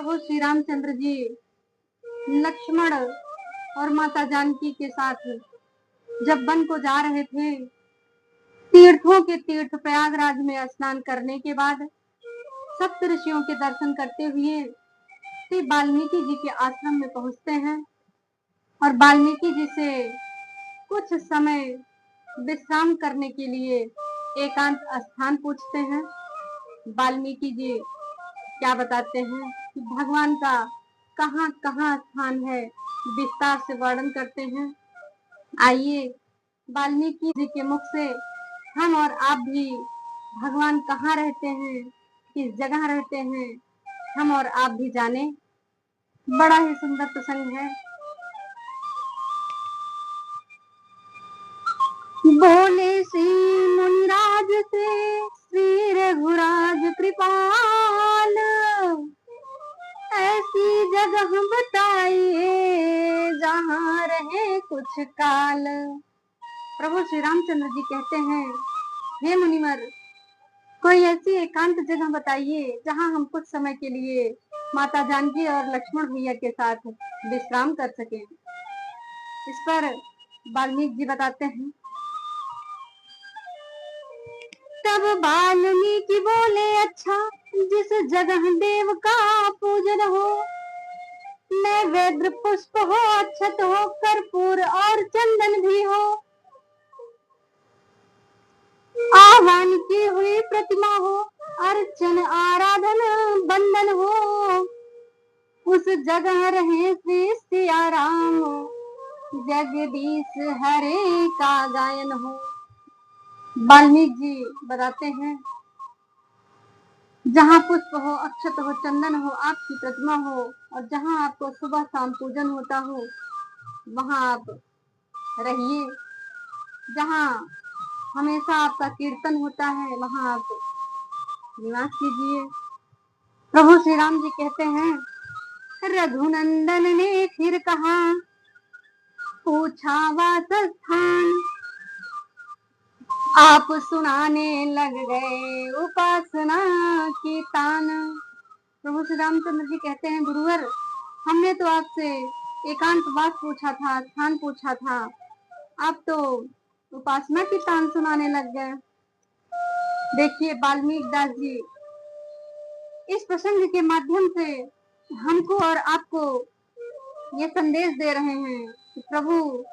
प्रभु श्री रामचंद्र जी लक्ष्मण और माता जानकी के साथ जब वन को जा रहे थे, तीर्थों के तीर्थ प्रयागराज में स्नान करने के बाद सप्त ऋषियों के दर्शन करते हुए श्री वाल्मीकि जी के आश्रम में पहुंचते हैं और वाल्मीकि जी से कुछ समय विश्राम करने के लिए एकांत स्थान पूछते हैं। वाल्मीकि जी क्या बताते हैं कि भगवान का कहाँ कहाँ स्थान है, विस्तार से वर्णन करते हैं। आइए वाल्मीकि जी के मुख से हम और आप भी भगवान कहाँ रहते हैं, किस जगह रहते हैं, हम और आप भी जाने। बड़ा ही सुंदर प्रसंग है। बोले श्री मुनिराज से श्री रघुराज कृपाल, ऐसी जगह बताइए जहाँ रहे कुछ काल। प्रभु श्री रामचंद्र जी कहते हैं, हे मुनिवर, कोई ऐसी एकांत जगह बताइए जहाँ हम कुछ समय के लिए माता जानकी और लक्ष्मण भैया के साथ विश्राम कर सकें। इस पर वाल्मीकि जी बताते हैं, तब वाल्मीकि बोले, अच्छा जिस जगह देव का पूजन हो, नैवेद्य पुष्प हो, अक्षत हो, कर्पूर और चंदन भी हो, आह्वान की हुई प्रतिमा हो, अर्चन आराधन बंदन हो, उस जगह रहे श्री सिया राम, जगदीश हरे का गायन हो। वाल्मीकि जी बताते हैं, जहाँ पुष्प हो, अक्षत हो, चंदन हो, आपकी प्रतिमा हो और जहाँ आपको सुबह शाम पूजन होता हो, वहाँ आप रहिए। जहाँ हमेशा आपका कीर्तन होता है, वहाँ आप निवास कीजिए। प्रभु श्री राम जी कहते हैं, रघुनंदन ने फिर कहा, पूछा वास स्थान, आप सुनाने लग गए उपासना की तान। प्रभु श्री रामचंद्र जी कहते हैं, गुरुवर, हमने तो आपसे एकांत वास पूछा था, स्थान पूछा था, आप तो उपासना की तान सुनाने लग गए। देखिए वाल्मीकि दास जी इस प्रसंग के माध्यम से हमको और आपको ये संदेश दे रहे हैं कि प्रभु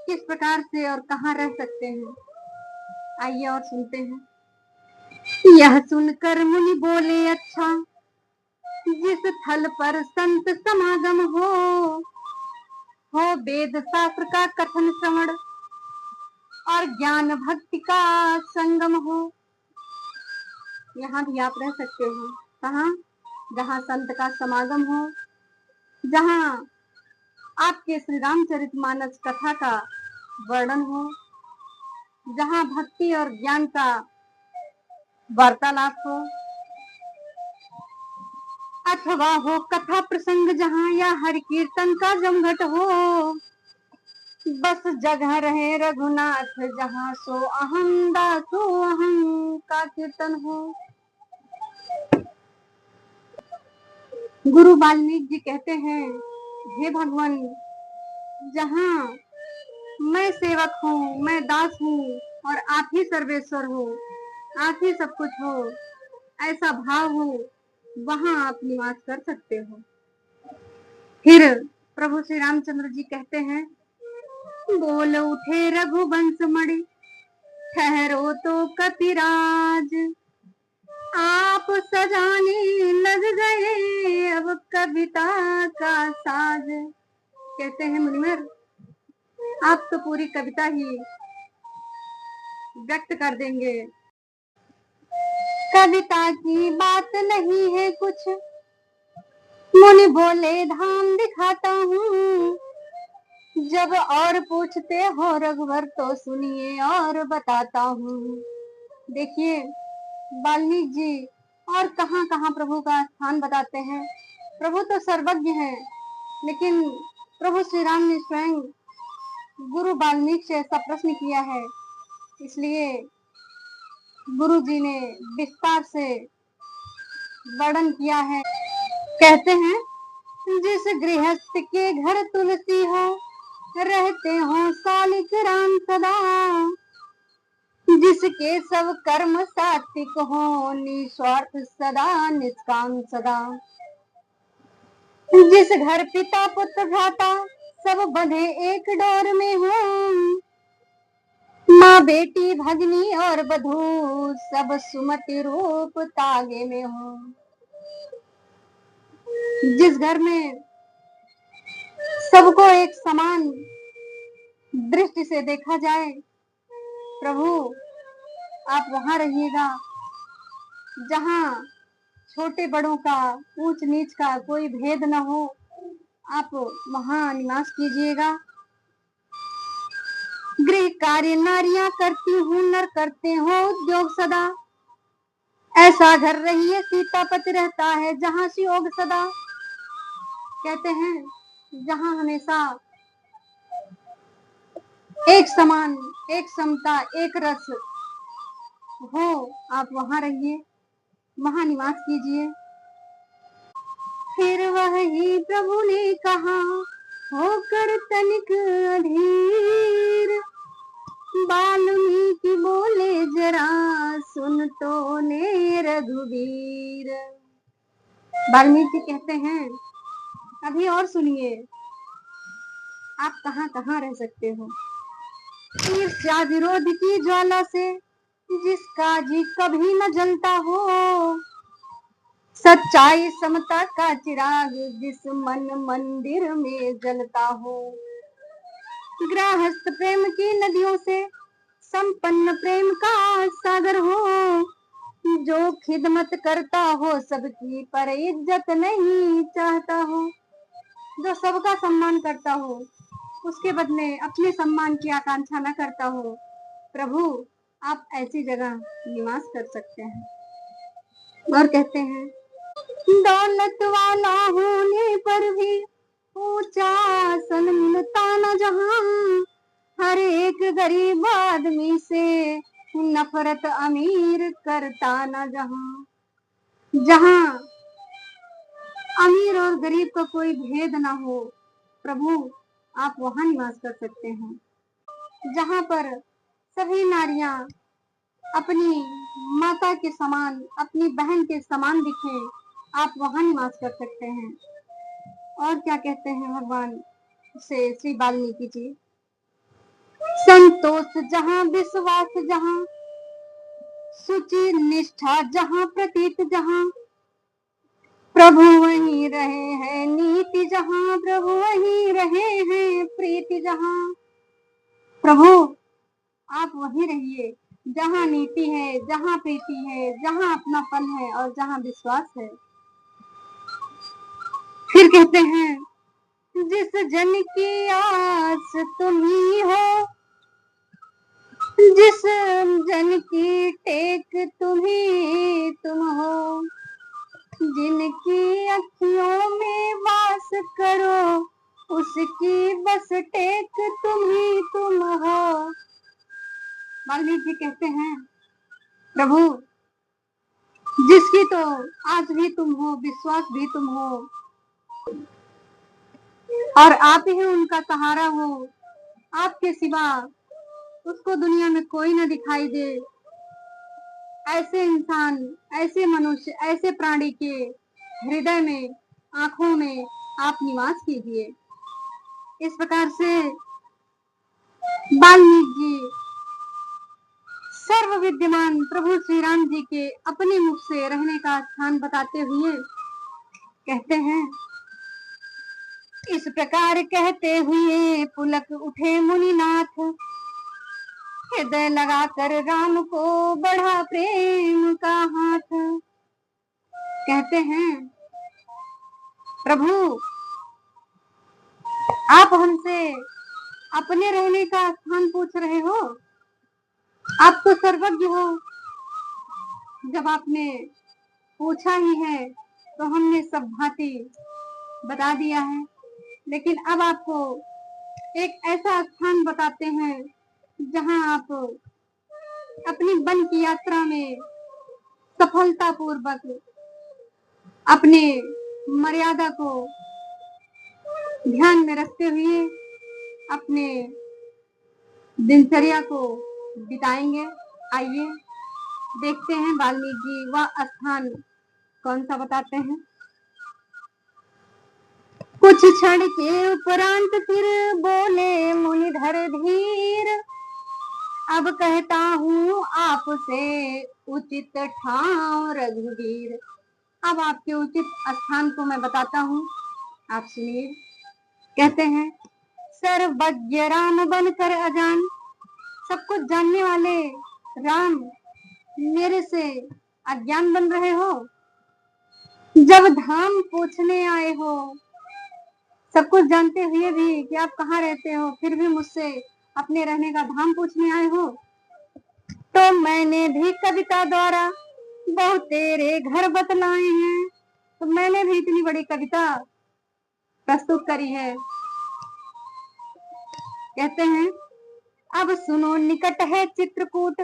किस प्रकार से और कहाँ रह सकते हैं। आइए और सुनते हैं। यह सुनकर मुनि बोले, अच्छा जिस थल पर संत समागम हो वेद शास्त्र का कथन श्रवण और ज्ञान भक्ति का संगम हो, यहाँ भी आप रह सकते हैं। कहाँ? जहाँ संत का समागम हो, जहाँ आपके श्री रामचरितमानस कथा का वर्णन हो, जहाँ भक्ति और ज्ञान का वार्तालाप हो, अथवा हो कथा प्रसंग जहाँ या हरि कीर्तन का जमघट हो, बस जगह रहे रघुनाथ जहाँ, सो अहम दासो अहम का कीर्तन हो। गुरु वाल्मीकि जी कहते हैं, हे भगवान, जहाँ मैं सेवक हूँ, मैं दास हूँ और आप ही सर्वेश्वर हो, आप ही सब कुछ हो, ऐसा भाव हो, वहां आप निवास कर सकते हो। फिर प्रभु श्री रामचंद्र जी कहते हैं, बोल उठे रघुवंश मणि, ठहरो तो कपिराज, आप सजाने लग गए अब कविता का साज। कहते हैं, मुनिवर, आप तो पूरी कविता ही व्यक्त कर देंगे। कविता की बात नहीं है कुछ, मुनि बोले धाम दिखाता हूँ, जब और पूछते हो रघुवर तो सुनिए और बताता हूँ। देखिए वाल्मीकि जी और कहाँ कहाँ प्रभु का स्थान बताते हैं। प्रभु तो सर्वज्ञ हैं, लेकिन प्रभु श्री राम ने स्वयं गुरु वाल्मीकि से ऐसा प्रश्न किया है, इसलिए गुरु जी ने विस्तार से वर्णन किया है। कहते हैं, जिस गृहस्थ के घर तुलसी हो, रहते हो सालिक राम सदा, जिसके सब कर्म सात्विक हो, निस्वार्थ सदा निष्काम सदा, जिस घर पिता पुत्र भ्राता सब बंधे एक डोर में हो, माँ बेटी भगनी और बधू सब सुमति रूप तागे में हो। जिस घर में सबको एक समान दृष्टि से देखा जाए, प्रभु आप वहां रहिएगा। जहां छोटे बड़ों का, ऊंच नीच का कोई भेद न हो, आप वहां निवास कीजिएगा। गृह कार्य नारियां करती हूँ, नर करते हो उद्योग सदा, ऐसा घर रहिए सीतापति रहता है जहां सुयोग सदा। कहते हैं, जहां हमेशा एक समान, एक समता, एक रस हो, आप वहां रहिए, वहां निवास कीजिए। फिर वही प्रभु ने कहा, होकर तनिक अधीर, वाल्मीकि बोले जरा सुन तो ने रघुवीर। वाल्मीकि कहते हैं, अभी और सुनिए, आप कहाँ कहाँ रह सकते हो। ईर्ष्या विरोध की ज्वाला से जिसका जी कभी न जलता हो, सच्चाई समता का चिराग जिस मन मंदिर में जलता हो, गृहस्थ प्रेम की नदियों से संपन्न प्रेम का सागर हो, जो खिदमत करता हो सबकी पर इज्जत नहीं चाहता हो, जो सबका सम्मान करता हो उसके बदले अपने सम्मान की आकांक्षा न करता हो, प्रभु आप ऐसी जगह निवास कर सकते हैं। और कहते हैं, दौलत वाला होने पर भी ऊंचा आसन मिलता न जहां, हर एक गरीब आदमी से नफरत अमीर करता न जहां। जहां अमीर और गरीब का कोई भेद ना हो, प्रभु आप वहां निवास कर सकते हैं। जहां पर सभी नारियां अपनी माता के समान, अपनी बहन के समान दिखें, आप वहां निवास कर सकते हैं। और क्या कहते हैं भगवान से श्री वाल्मीकि जी, संतोष जहां, विश्वास जहां, सुचि निष्ठा जहां, प्रतीत जहां, प्रभु वहीं रहे हैं नीति जहां, प्रभु वहीं रहे हैं प्रीति जहां। प्रभु आप वहीं रहिए जहां नीति है, जहां प्रीति है, जहां अपनापन है और जहां विश्वास है। फिर कहते हैं, जिस जन की आस तुम ही हो, जिस जन की टेक तुम ही तुम हो, जिनकी अखियों में वास करो उसकी बस टेक तुम ही तुम हो। वाल्मीकि जी कहते हैं, प्रभु जिसकी तो आस भी तुम हो, विश्वास भी तुम हो, और आप ही उनका सहारा हो, आपके सिवा उसको दुनिया में कोई न दिखाई दे, ऐसे इंसान, ऐसे मनुष्य, ऐसे प्राणी के हृदय में, आंखों में आप निवास कीजिए। इस प्रकार से वाल्मीकि जी सर्व विद्यमान प्रभु श्री राम जी के अपने मुख से रहने का स्थान बताते हुए कहते हैं, इस प्रकार कहते हुए पुलक उठे मुनिनाथ, हृदय लगाकर राम को बढ़ा प्रेम का हाथ। कहते हैं, प्रभु आप हमसे अपने रहने का स्थान पूछ रहे हो, आप तो सर्वज्ञ हो। जब आपने पूछा ही है तो हमने सब भांति बता दिया है, लेकिन अब आपको एक ऐसा स्थान बताते हैं जहां आप अपनी वन की यात्रा में सफलता पूर्वक अपने मर्यादा को ध्यान में रखते हुए अपने दिनचर्या को बिताएंगे। आइए देखते हैं वाल्मीकि जी वह स्थान कौन सा बताते हैं। कुछ क्षण के उपरांत फिर बोले मुनिधर धीर, अब कहता हूँ आपसे उचित ठाव रघुवीर। अब आपके उचित स्थान को मैं बताता हूँ, आप सुनिए। कहते हैं, सर्वज्ञ राम बनकर अजान, सब कुछ जानने वाले राम मेरे से अज्ञान बन रहे हो। जब धाम पूछने आए हो, सब कुछ जानते हुए भी कि आप कहाँ रहते हो, फिर भी मुझसे अपने रहने का धाम पूछने आए हो। तो मैंने भी कविता द्वारा बहुत तेरे घर बतलाए हैं। तो मैंने भी इतनी बड़ी कविता प्रस्तुत करी है। कहते हैं, अब सुनो निकट है चित्रकूट,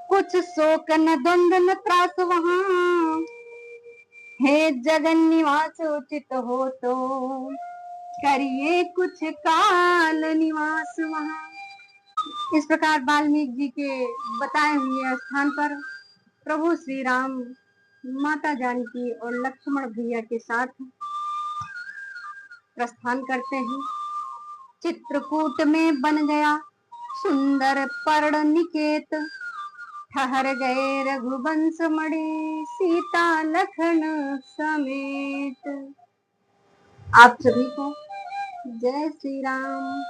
कुछ शोक न द्वंद न त्रास वहां, हे जगन निवास उचित हो तो करिए कुछ काल निवास वहां। इस प्रकार वाल्मीकि जी के बताए हुए स्थान पर प्रभु श्री राम माता जानकी और लक्ष्मण भैया के साथ प्रस्थान करते हैं। चित्रकूट में बन गया सुंदर पर्ण निकेत, ठहर गए रघुवंश मणि सीता लखन समेत। आप सभी को जय श्री राम।